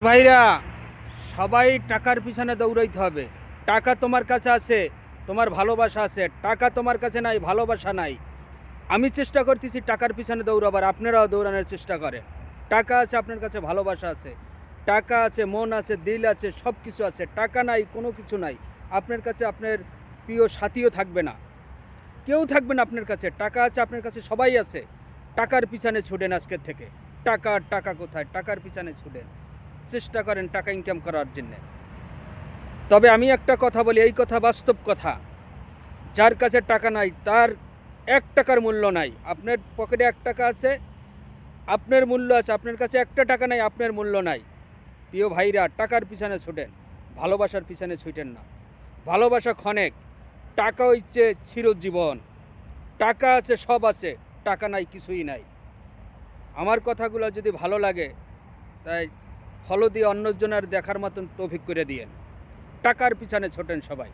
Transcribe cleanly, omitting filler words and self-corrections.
ভাইরা, সবাই টাকার পিছনে দৌড়াইতে হবে। টাকা তোমার কাছে আছে, তোমার ভালোবাসা আছে। টাকা তোমার কাছে নাই, ভালোবাসা নাই। আমি চেষ্টা করতেছি টাকার পিছনে দৌড়াবার, আপনারাও দৌড়ানোর চেষ্টা করেন। টাকা আছে, আপনার কাছে ভালোবাসা আছে। টাকা আছে, মন আছে, দিল আছে, সব কিছু আছে। টাকা নাই, কোনো কিছু নাই। আপনার কাছে আপনার প্রিয় সাথীও থাকবে না, কেউ থাকবে না আপনার কাছে। টাকা আছে, আপনার কাছে সবাই আছে। টাকার পিছনে ছুটেন আজকের থেকে। টাকা টাকা কোথায়? টাকার পিছনে ছুটেন, চেষ্টা করেন টাকা ইনকাম করার জন্যে। তবে আমি একটা কথা বলি, এই কথা বাস্তব কথা। যার কাছে টাকা নাই তার 1 টাকার মূল্য নাই। আপনার পকেটে 1 টাকা আছে, আপনার মূল্য আছে। আপনার কাছে 1 টাকা নাই, আপনার মূল্য নাই। প্রিয় ভাইরা, টাকার পিছনে ছুটেন, ভালোবাসার পিছনে ছুটেন না। ভালোবাসা ক্ষণিক, টাকা হচ্ছে চিরজীবন। টাকা আছে, সব আছে। টাকা নাই, কিছুই নাই। আমার কথাগুলো যদি ভালো লাগে, তাই ফলো দিয়ে অন্যজনের দেখার মতন তৌফিক করে দিয়েন। টাকার পিছনে ছোটেন সবাই।